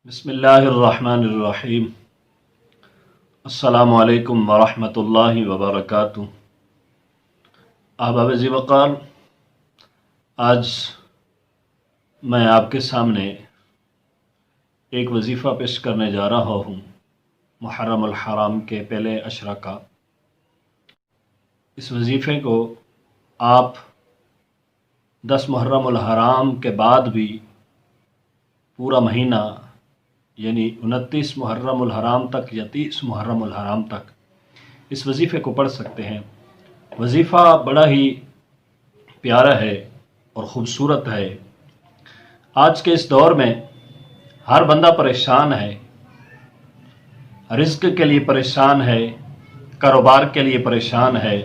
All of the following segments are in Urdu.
بسم اللہ الرحمن الرحیم۔ السلام علیکم ورحمۃ اللہ وبرکاتہ۔ احباب ذی وقار، آج میں آپ کے سامنے ایک وظیفہ پیش کرنے جا رہا ہوں محرم الحرام کے پہلے عشرہ کا۔ اس وظیفے کو آپ 10 محرم الحرام کے بعد بھی پورا مہینہ یعنی 29 محرم الحرام تک یا 30 محرم الحرام تک اس وظیفے کو پڑھ سکتے ہیں۔ وظیفہ بڑا ہی پیارا ہے اور خوبصورت ہے۔ آج کے اس دور میں ہر بندہ پریشان ہے، رزق کے لیے پریشان ہے، کاروبار کے لیے پریشان ہے،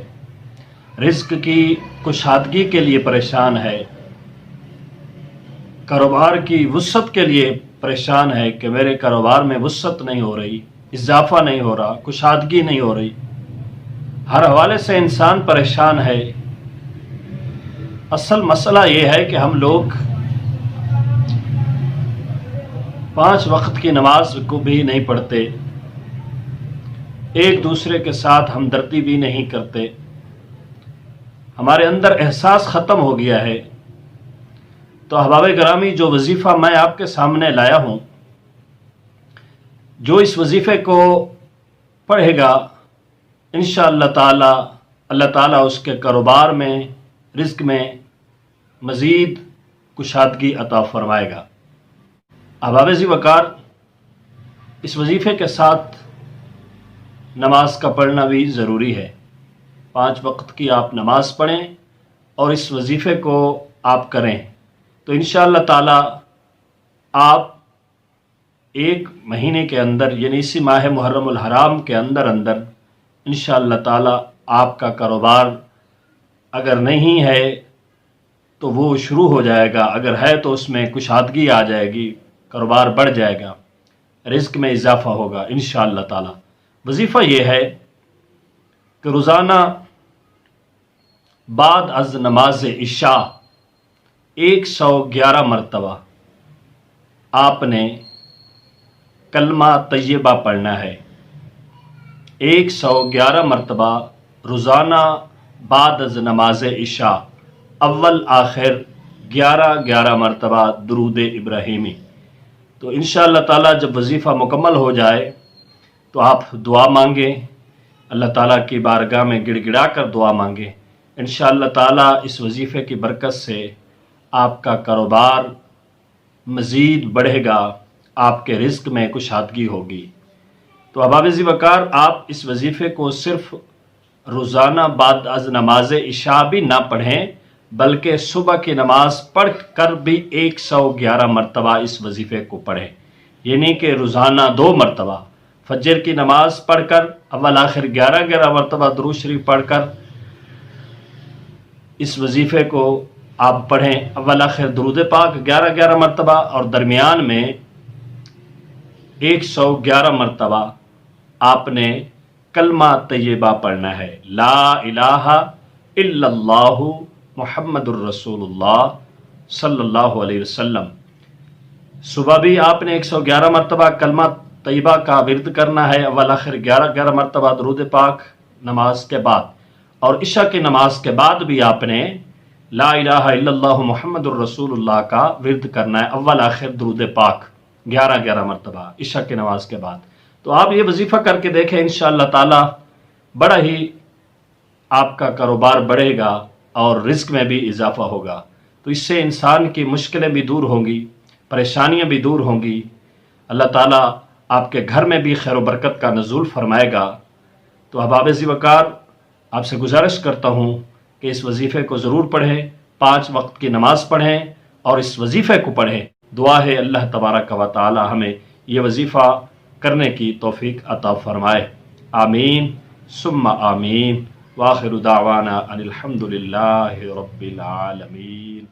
رزق کی کشادگی کے لیے پریشان ہے، کاروبار کی وسعت کے لیے پریشان ہے کہ میرے کاروبار میں وسعت نہیں ہو رہی، اضافہ نہیں ہو رہا، کشادگی نہیں ہو رہی۔ ہر حوالے سے انسان پریشان ہے۔ اصل مسئلہ یہ ہے کہ ہم لوگ 5 وقت کی نماز کو بھی نہیں پڑھتے، ایک دوسرے کے ساتھ ہمدردی بھی نہیں کرتے، ہمارے اندر احساس ختم ہو گیا ہے۔ تو احباب گرامی، جو وظیفہ میں آپ کے سامنے لایا ہوں، جو اس وظیفے کو پڑھے گا انشاءاللہ تعالی اللہ تعالیٰ اس کے کاروبار میں، رزق میں مزید کشادگی عطا فرمائے گا۔ احباب ذی وقار، اس وظیفے کے ساتھ نماز کا پڑھنا بھی ضروری ہے۔ 5 وقت کی آپ نماز پڑھیں اور اس وظیفے کو آپ کریں تو انشاءاللہ تعالی آپ ایک مہینے کے اندر یعنی اسی ماہ محرم الحرام کے اندر انشاءاللہ تعالی آپ کا کاروبار اگر نہیں ہے تو وہ شروع ہو جائے گا، اگر ہے تو اس میں کشادگی آ جائے گی، کاروبار بڑھ جائے گا، رزق میں اضافہ ہوگا انشاءاللہ تعالی۔ وظیفہ یہ ہے کہ روزانہ بعد از نماز عشاء 111 مرتبہ آپ نے کلمہ طیبہ پڑھنا ہے۔ 111 مرتبہ روزانہ بعد از نماز عشاء، اول آخر 11 مرتبہ درود ابراہیمی۔ تو انشاءاللہ تعالی جب وظیفہ مکمل ہو جائے تو آپ دعا مانگیں، اللہ تعالیٰ کی بارگاہ میں گڑ گڑا کر دعا مانگیں۔ انشاءاللہ تعالی اس وظیفے کی برکت سے آپ کا کاروبار مزید بڑھے گا، آپ کے رزق میں کشادگی ہوگی۔ تو احباب ذی وقار، آپ اس وظیفے کو صرف روزانہ بعد از نماز عشاء بھی نہ پڑھیں بلکہ صبح کی نماز پڑھ کر بھی 111 مرتبہ اس وظیفے کو پڑھیں، یعنی کہ روزانہ 2 مرتبہ فجر کی نماز پڑھ کر اول آخر 11 مرتبہ درود شریف پڑھ کر اس وظیفے کو آپ پڑھیں، اول آخر درود پاک 11 مرتبہ اور درمیان میں 111 مرتبہ آپ نے کلمہ طیبہ پڑھنا ہے، لا الہ الا اللہ محمد الرسول اللہ صلی اللہ علیہ وسلم۔ صبح بھی آپ نے 111 مرتبہ کلمہ طیبہ کا ورد کرنا ہے، اول آخر 11 مرتبہ درود پاک نماز کے بعد، اور عشاء کی نماز کے بعد بھی آپ نے لا الہ الا اللہ محمد الرسول اللہ کا ورد کرنا ہے، اول آخر درود پاک 11 مرتبہ عشاء کی نماز کے بعد۔ تو آپ یہ وظیفہ کر کے دیکھیں، انشاءاللہ تعالی بڑا ہی آپ کا کاروبار بڑھے گا اور رزق میں بھی اضافہ ہوگا۔ تو اس سے انسان کی مشکلیں بھی دور ہوں گی، پریشانیاں بھی دور ہوں گی، اللہ تعالیٰ آپ کے گھر میں بھی خیر و برکت کا نزول فرمائے گا۔ تو احباب ذی وقار، آپ سے گزارش کرتا ہوں کہ اس وظیفے کو ضرور پڑھیں، 5 وقت کی نماز پڑھیں اور اس وظیفے کو پڑھیں۔ دعا ہے اللہ تبارک و تعالی ہمیں یہ وظیفہ کرنے کی توفیق عطا فرمائے۔ آمین ثم آمین، وآخر دعوانا ان الحمد للہ رب العالمین۔